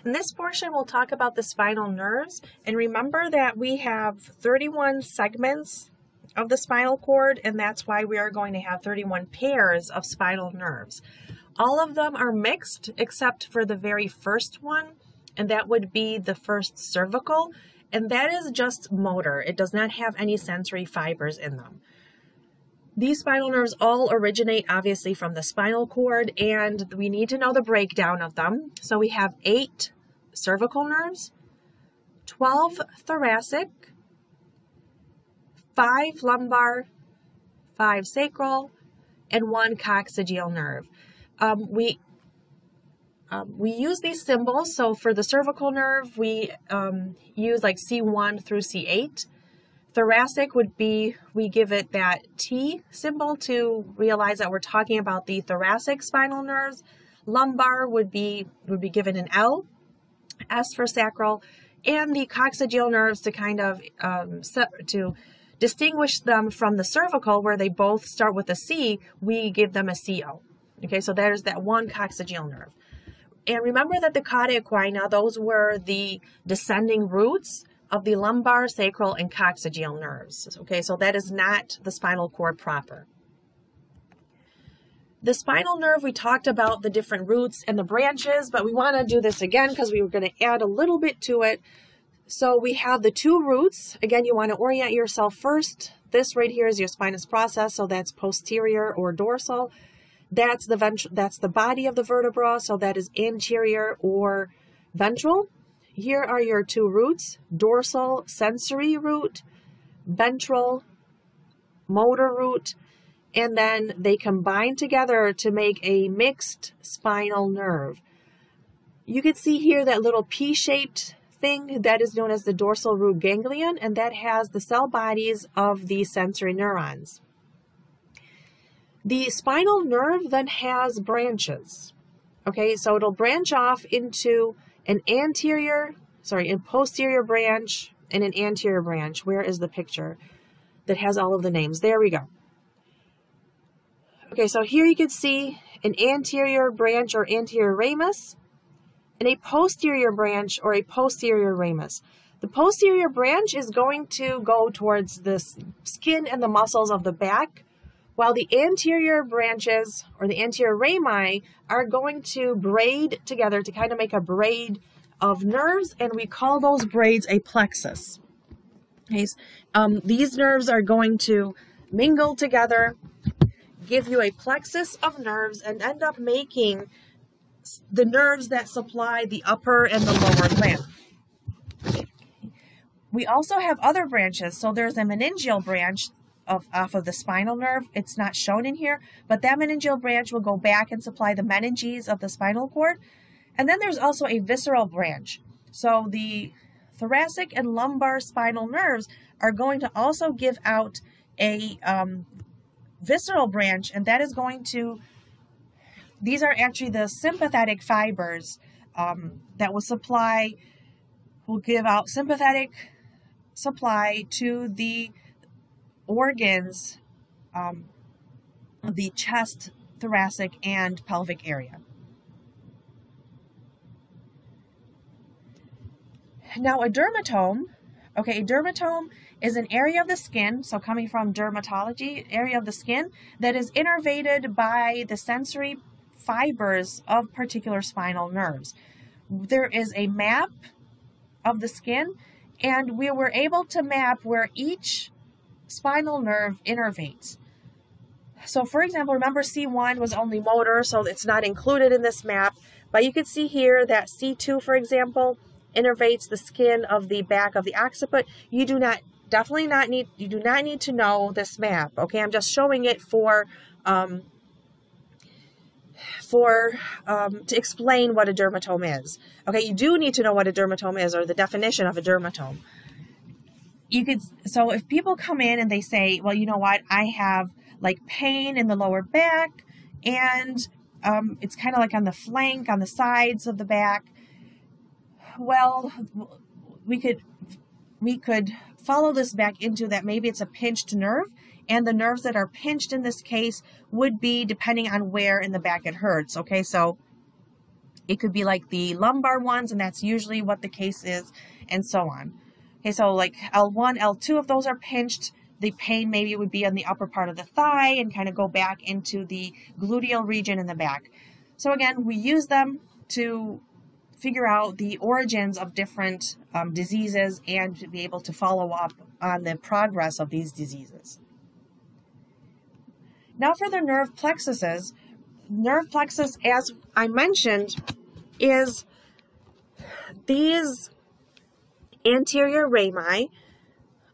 In this portion, we'll talk about the spinal nerves, and remember that we have 31 segments of the spinal cord, and that's why we are going to have 31 pairs of spinal nerves. All of them are mixed except for the very first one, and that would be the first cervical, and that is just motor. It does not have any sensory fibers in them. These spinal nerves all originate obviously from the spinal cord, and we need to know the breakdown of them. So we have 8 cervical nerves, 12 thoracic, 5 lumbar, 5 sacral, and 1 coccygeal nerve. We use these symbols. So for the cervical nerve, we use like C1 through C8. Thoracic would be, we give it that T symbol to realize that we're talking about the thoracic spinal nerves. Lumbar would be given an L, S for sacral, and the coccygeal nerves to kind of to distinguish them from the cervical, where they both start with a C, we give them a CO. Okay, so there's that 1 coccygeal nerve. And remember that the cauda equina, those were the descending roots of the lumbar, sacral, and coccygeal nerves. Okay, so that is not the spinal cord proper. The spinal nerve, we talked about the different roots and the branches, but we want to do this again because we were going to add a little bit to it. So we have the 2 roots. Again, you want to orient yourself first. This right here is your spinous process, so that's posterior or dorsal. That's the body of the vertebra, so that is anterior or ventral. Here are your 2 roots: dorsal sensory root, ventral motor root, and then they combine together to make a mixed spinal nerve. You can see here that little P-shaped thing that is known as the dorsal root ganglion, and that has the cell bodies of the sensory neurons. The spinal nerve then has branches. Okay, so it'll branch off into an posterior branch and an anterior branch. Where is the picture that has all of the names? There we go. Okay, so here you can see an anterior branch or anterior ramus and a posterior branch or a posterior ramus. The posterior branch is going to go towards the skin and the muscles of the back, while the anterior branches or the anterior rami are going to braid together to kind of make a braid of nerves, and we call those braids a plexus. Okay, these nerves are going to mingle together, give you a plexus of nerves, and end up making the nerves that supply the upper and the lower limb. We also have other branches. So there's a meningeal branch off of the spinal nerve. It's not shown in here, but that meningeal branch will go back and supply the meninges of the spinal cord. And then there's also a visceral branch. So the thoracic and lumbar spinal nerves are going to also give out a visceral branch, and that is going to, these are actually the sympathetic fibers that will give out sympathetic supply to the organs of the chest, thoracic, and pelvic area. Now a dermatome, okay, a dermatome is an area of the skin, so coming from dermatology, area of the skin that is innervated by the sensory fibers of particular spinal nerves. There is a map of the skin, and we were able to map where each spinal nerve innervates. So for example, remember C1 was only motor, so it's not included in this map, but you can see here that C2, for example, innervates the skin of the back of the occiput. You do not need to know this map. Okay, I'm just showing it to explain what a dermatome is. Okay, you do need to know what a dermatome is, or the definition of a dermatome. So if people come in and they say, well, you know what, I have like pain in the lower back, and it's kind of like on the flank, on the sides of the back. Well, we could follow this back into that maybe it's a pinched nerve, and the nerves that are pinched in this case would be depending on where in the back it hurts. Okay, so It could be like the lumbar ones, and that's usually what the case is, and so on. Okay, so like L1, L2, if those are pinched, the pain maybe would be on the upper part of the thigh and kind of go back into the gluteal region in the back. So again, we use them to figure out the origins of different diseases and to be able to follow up on the progress of these diseases. Now for the nerve plexuses. Nerve plexus, as I mentioned, is these anterior rami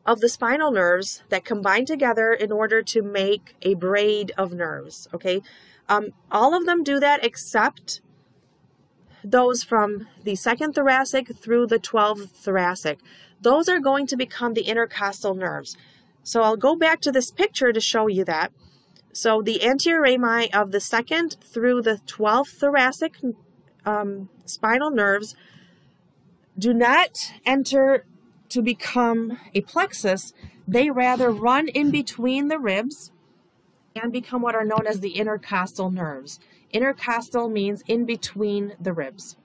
of the spinal nerves that combine together in order to make a braid of nerves, okay? All of them do that except those from the 2nd thoracic through the 12th thoracic. Those are going to become the intercostal nerves. So I'll go back to this picture to show you that. So the anterior rami of the 2nd through the 12th thoracic spinal nerves do not enter to become a plexus. They rather run in between the ribs and become what are known as the intercostal nerves. Intercostal means in between the ribs.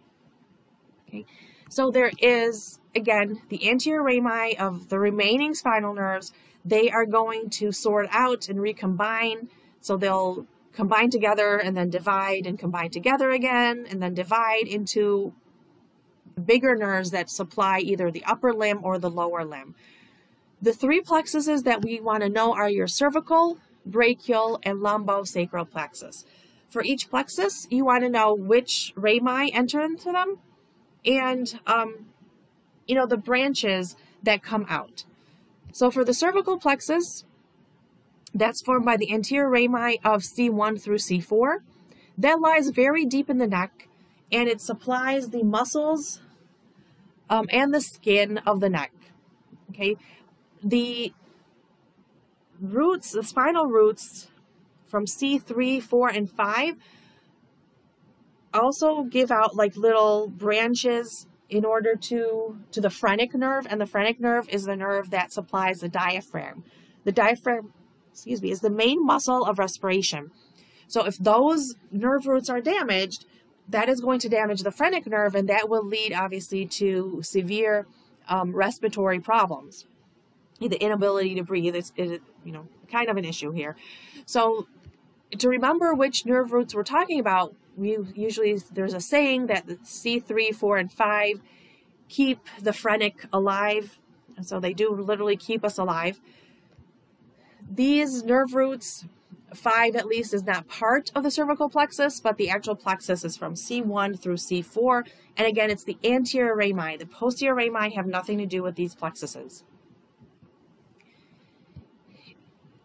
Okay, so there is, again, the anterior rami of the remaining spinal nerves. They are going to sort out and recombine. So they'll combine together and then divide and combine together again and then divide into bigger nerves that supply either the upper limb or the lower limb. The 3 plexuses that we want to know are your cervical, brachial, and lumbosacral plexus. For each plexus, you want to know which rami enter into them and, the branches that come out. So for the cervical plexus, that's formed by the anterior rami of C1 through C4. That lies very deep in the neck, and it supplies the muscles and the skin of the neck. Okay, the roots, the spinal roots from C3, 4, and 5 also give out like little branches in order to the phrenic nerve, and the phrenic nerve is the nerve that supplies the diaphragm. The diaphragm, is the main muscle of respiration. So if those nerve roots are damaged, that is going to damage the phrenic nerve, and that will lead obviously to severe respiratory problems. The inability to breathe is kind of an issue here. So to remember which nerve roots we're talking about, there's a saying that the C3, 4, and 5 keep the phrenic alive. And so they do literally keep us alive. These nerve roots, 5 at least, is not part of the cervical plexus, but the actual plexus is from C1 through C4. And again, it's the anterior rami. The posterior rami have nothing to do with these plexuses.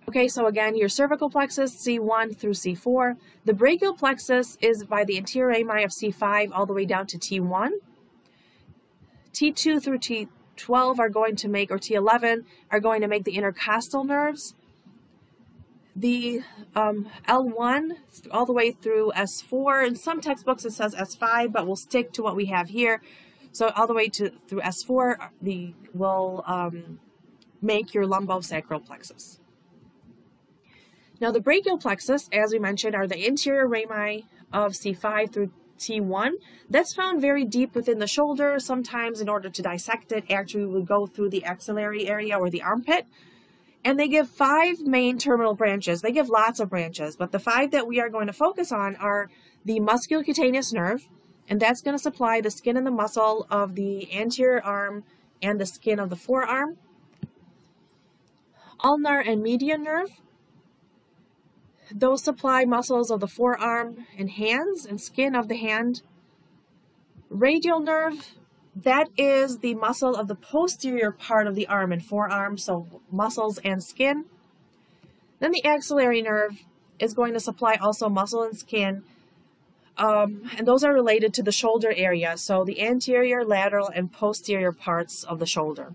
Okay, so again, your cervical plexus, C1 through C4. The brachial plexus is by the anterior rami of C5 all the way down to T1. T2 through T12 are going to make, or T11, are going to make the intercostal nerves. The L1 all the way through S4. In some textbooks it says S5, but we'll stick to what we have here. So all the way through S4 will make your lumbosacral plexus. Now the brachial plexus, as we mentioned, are the anterior rami of C5 through T1. That's found very deep within the shoulder. Sometimes in order to dissect it, actually we would go through the axillary area or the armpit. And they give 5 main terminal branches. They give lots of branches, but the 5 that we are going to focus on are the musculocutaneous nerve, and that's going to supply the skin and the muscle of the anterior arm and the skin of the forearm. Ulnar and median nerve, those supply muscles of the forearm and hands and skin of the hand. Radial nerve, that is the muscle of the posterior part of the arm and forearm, so muscles and skin. Then the axillary nerve is going to supply also muscle and skin, and those are related to the shoulder area, so the anterior, lateral, and posterior parts of the shoulder.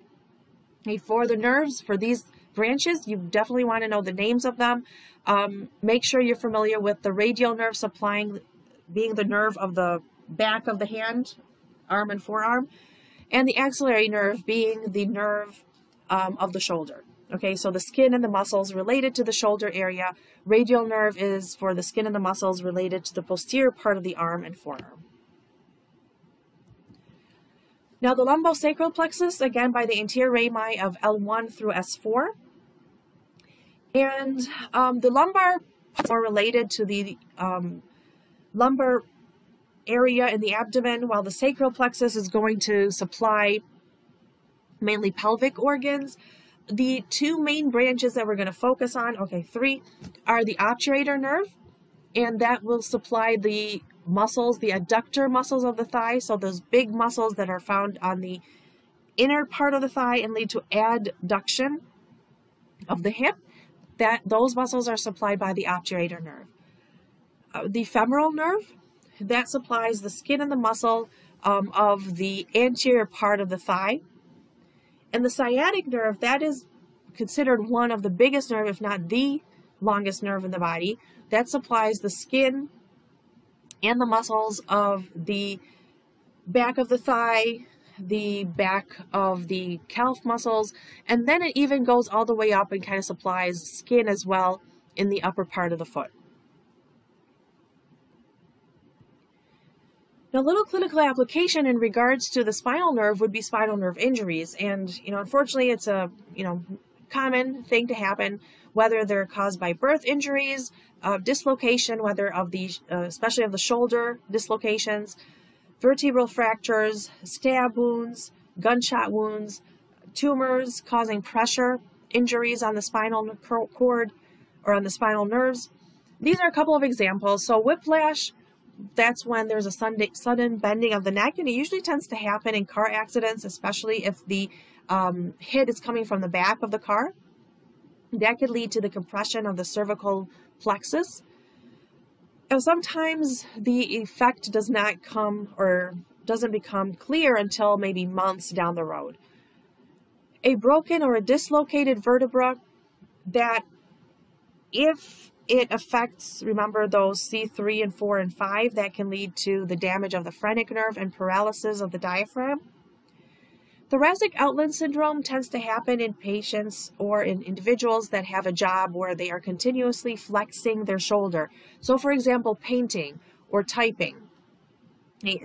Okay, for the nerves, for these branches, you definitely want to know the names of them. Make sure you're familiar with the radial nerve being the nerve of the back of the hand, arm and forearm, and the axillary nerve being the nerve of the shoulder. Okay, so the skin and the muscles related to the shoulder area. Radial nerve is for the skin and the muscles related to the posterior part of the arm and forearm. Now the lumbosacral plexus, again by the anterior rami of L1 through S4. And the lumbar is more related to the lumbar area in the abdomen, while the sacral plexus is going to supply mainly pelvic organs. The two main branches that we're going to focus on, okay, three, are the obturator nerve, and that will supply the muscles, the adductor muscles of the thigh, so those big muscles that are found on the inner part of the thigh and lead to adduction of the hip. Those muscles are supplied by the obturator nerve. The femoral nerve, that supplies the skin and the muscle of the anterior part of the thigh. And the sciatic nerve, that is considered one of the biggest nerve, if not the longest nerve in the body. That supplies the skin and the muscles of the back of the thigh, the back of the calf muscles, and then it even goes all the way up and kind of supplies skin as well in the upper part of the foot. Now, a little clinical application in regards to the spinal nerve would be spinal nerve injuries, and unfortunately, it's a common thing to happen, whether they're caused by birth injuries, dislocation, whether of the especially of the shoulder dislocations, vertebral fractures, stab wounds, gunshot wounds, tumors causing pressure injuries on the spinal cord or on the spinal nerves. These are a couple of examples. So whiplash, that's when there's a sudden bending of the neck, and it usually tends to happen in car accidents, especially if the hit is coming from the back of the car. That could lead to the compression of the cervical plexus. And sometimes the effect does not come or doesn't become clear until maybe months down the road. A broken or a dislocated vertebra, that if it affects, remember those C3 and 4 and 5, that can lead to the damage of the phrenic nerve and paralysis of the diaphragm. Thoracic outlet syndrome tends to happen in patients or in individuals that have a job where they are continuously flexing their shoulder. So for example, painting or typing.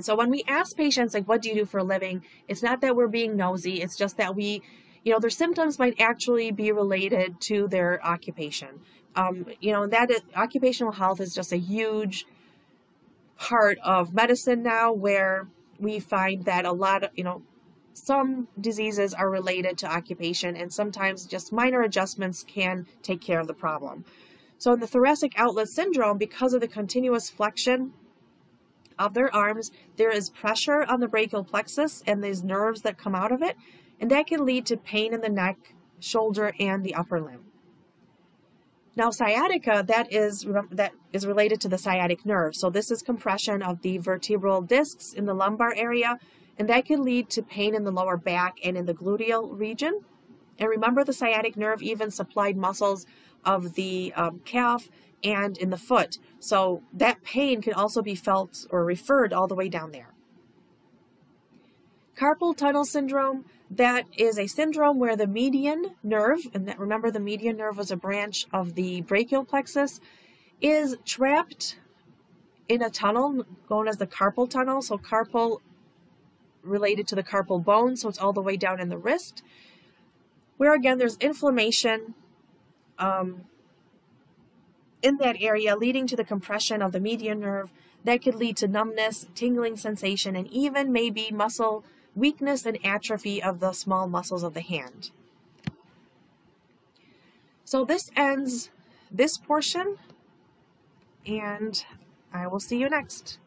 So when we ask patients, like, what do you do for a living? It's not that we're being nosy. It's just that their symptoms might actually be related to their occupation. Occupational health is just a huge part of medicine now, where we find that a lot of, some diseases are related to occupation, and sometimes just minor adjustments can take care of the problem. So in the thoracic outlet syndrome, because of the continuous flexion of their arms, there is pressure on the brachial plexus and these nerves that come out of it, and that can lead to pain in the neck, shoulder, and the upper limb. Now, sciatica, that is related to the sciatic nerve. So this is compression of the vertebral discs in the lumbar area, and that can lead to pain in the lower back and in the gluteal region. And remember, the sciatic nerve even supplied muscles of the calf and in the foot. So that pain can also be felt or referred all the way down there. Carpal tunnel syndrome, that is a syndrome where the median nerve, and remember the median nerve was a branch of the brachial plexus, is trapped in a tunnel known as the carpal tunnel. So carpal related to the carpal bone, so it's all the way down in the wrist, where again there's inflammation in that area, leading to the compression of the median nerve. That could lead to numbness, tingling sensation, and even maybe muscle weakness and atrophy of the small muscles of the hand. So this ends this portion, and I will see you next.